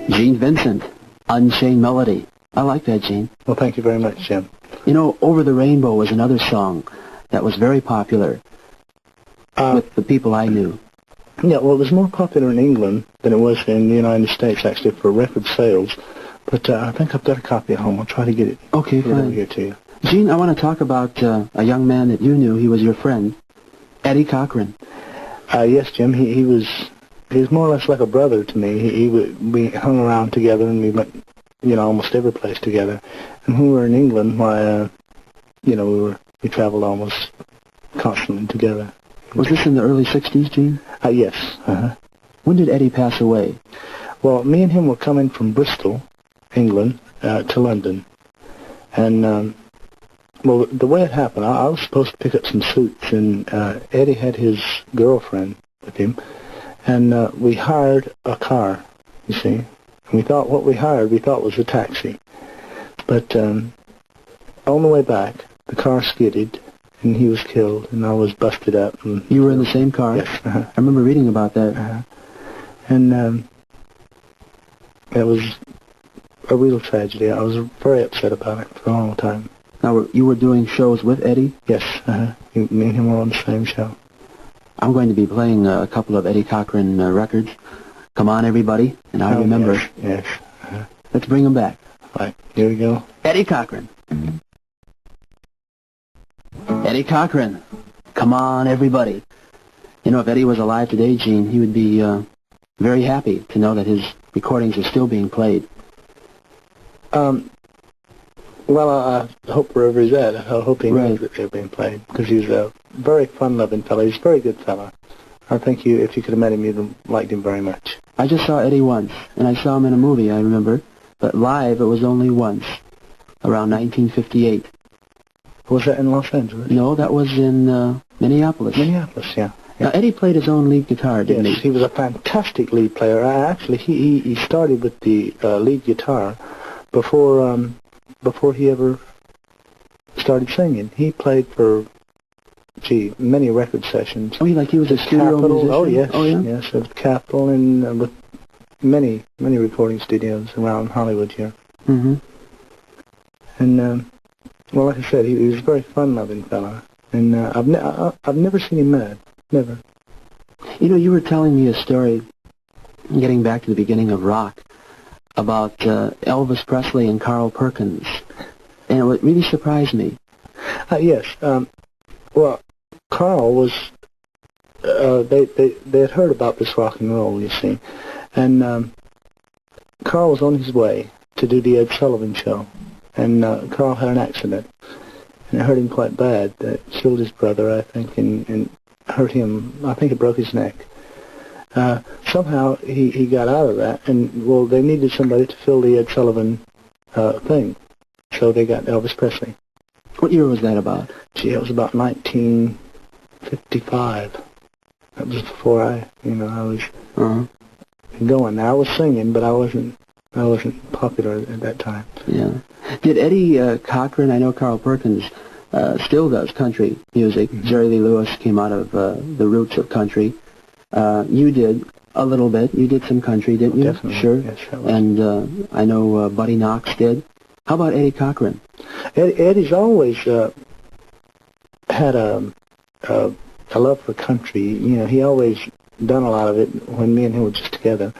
Gene Vincent, Unchained Melody. I like that, Gene. Well, thank you very much, Jim. You know, Over the Rainbow was another song that was very popular with the people I knew. Yeah, well, it was more popular in England than it was in the United States, actually, for record sales. But I think I've got a copy at home. I'll try to get it, okay, fine. over here to you. Gene, I want to talk about a young man that you knew. He was your friend, Eddie Cochran. Yes, Jim. He was more or less like a brother to me. We hung around together, and we went, almost every place together. And when we were in England, why, we traveled almost constantly together. Was this in the early 60s, Gene? Yes. When did Eddie pass away? Well, me and him were coming from Bristol, England, to London. And, well, the way it happened, I was supposed to pick up some suits, and Eddie had his girlfriend with him. And we hired a car, you see. And we thought what we thought was a taxi. But on the way back, the car skidded, and he was killed, and I was busted up. And you were in the same car? Yes. I remember reading about that. And it was a real tragedy. I was very upset about it for a long time. Now, you were doing shows with Eddie? Yes. Me and him were on the same show. I'm going to be playing a couple of Eddie Cochran records. Come On, Everybody, and I Remember. Yes. Let's bring them back. Right, here we go. Eddie Cochran. Eddie Cochran. Come On, Everybody. You know, if Eddie was alive today, Gene, he would be very happy to know that his recordings are still being played. Well, I hope wherever he's at, I hope he knows that they're being played, because he's a very fun-loving fellow. He's a very good fellow. I think if you could have met him, you'd have liked him very much. I just saw Eddie once, and I saw him in a movie, I remember, but live it was only once, around 1958. Was that in Los Angeles? No, that was in Minneapolis. Minneapolis, yeah. Now, Eddie played his own lead guitar, didn't he? Yes, he was a fantastic lead player. Actually, he started with the lead guitar before he ever started singing. He played for, many record sessions. Oh, he was a studio musician? Oh, yes. Oh, yeah? Yes, at Capitol and with many recording studios around Hollywood here. Mm-hmm. And, well, like I said, he was a very fun-loving fellow. And I've never seen him mad. Never. You know, you were telling me a story, getting back to the beginning of rock, about Elvis Presley and Carl Perkins, and it really surprised me. Yes. Well, Carl was, they had heard about this rock and roll, you see, and Carl was on his way to do the Ed Sullivan Show, and Carl had an accident, and it hurt him quite bad. It killed his brother, I think, and hurt him. I think it broke his neck. Somehow he got out of that, and, well, they needed somebody to fill the Ed Sullivan thing, so they got Elvis Presley. What year was that about? It was about 1955. That was before I was going. Now, I was singing, but I wasn't popular at that time. Yeah. Did Eddie Cochran, I know Carl Perkins still does country music. Mm-hmm. Jerry Lee Lewis came out of the roots of country. You did a little bit. You did some country, didn't you? Definitely. Sure. Yes, I was. And I know Buddy Knox did. How about Eddie Cochran? Eddie's always had a love for country. He always done a lot of it when me and him were just together.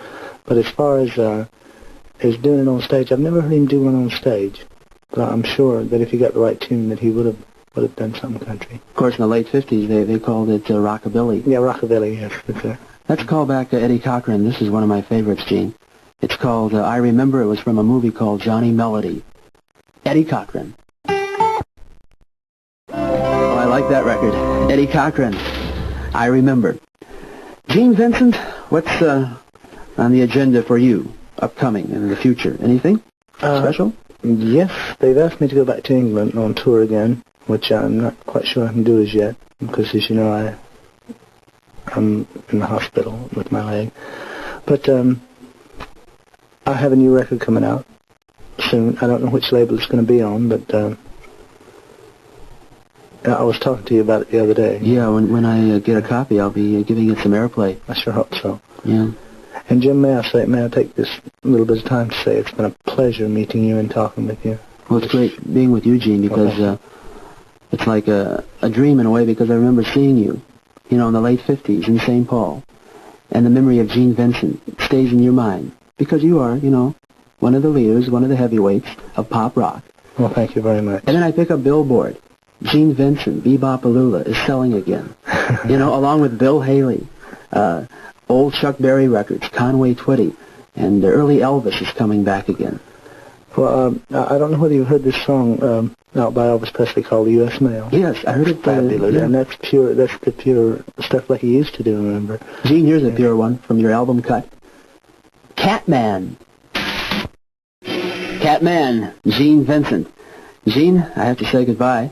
But as far as doing it on stage, I've never heard him do one on stage. But I'm sure that if he got the right tune, that he would have done something country. Of course, in the late 50s, they called it rockabilly. Yeah, rockabilly, yes. That's it. Let's call back Eddie Cochran. This is one of my favorites, Gene. It's called, I Remember. It was from a movie called Johnny Melody. Eddie Cochran. Oh, I like that record. Eddie Cochran. I Remember. Gene Vincent, what's on the agenda for you, upcoming in the future? Anything special? Yes, they've asked me to go back to England on tour again, which I'm not quite sure I can do as yet, because, as you know, I'm in the hospital with my leg. But I have a new record coming out soon. I don't know which label it's going to be on, but I was talking to you about it the other day. Yeah, when I get a copy, I'll be giving it some airplay. I sure hope so. Yeah. And Jim, may I take this little bit of time to say it's been a pleasure meeting you and talking with you. Well, it's great being with you, Gene, because it's like a dream in a way, because I remember seeing you, in the late 50s in St. Paul. And the memory of Gene Vincent stays in your mind, because you are, one of the leaders, one of the heavyweights of pop rock. Well, thank you very much. And then I pick up Billboard. Gene Vincent, Bebop-A-Lula, is selling again. Along with Bill Haley, old Chuck Berry records, Conway Twitty, and the early Elvis is coming back again. Well, I don't know whether you've heard this song out by Elvis Presley called U.S. Mail. Yes, I heard it. Fabulous. Yeah. And that's the pure stuff like he used to do, remember? Gene, here's a pure one from your album cut. Catman. Catman, Gene Vincent. Gene, I have to say goodbye.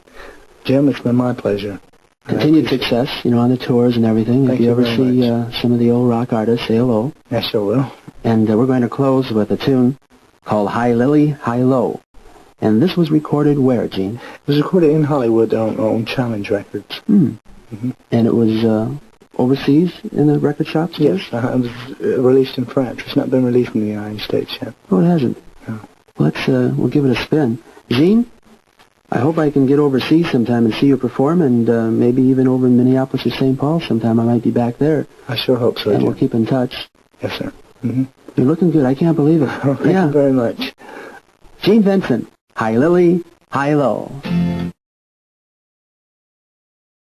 Jim, it's been my pleasure. Continued success, on the tours and everything. If you ever see some of the old rock artists, say hello. I sure will. And we're going to close with a tune called High Lily, High Low. And this was recorded where, Gene? It was recorded in Hollywood on Challenge Records. Mm-hmm. And it was overseas in the record shops? Yes, it was released in France. It's not been released in the United States yet. Oh, it hasn't? No. We'll give it a spin. Gene, I hope I can get overseas sometime and see you perform, and maybe even over in Minneapolis or St. Paul sometime. I might be back there. I sure hope so, And Jim. we'll keep in touch. Yes, sir. Mm-hmm. You're looking good. I can't believe it. Thank you very much. Gene Vincent, High Lily, High Low.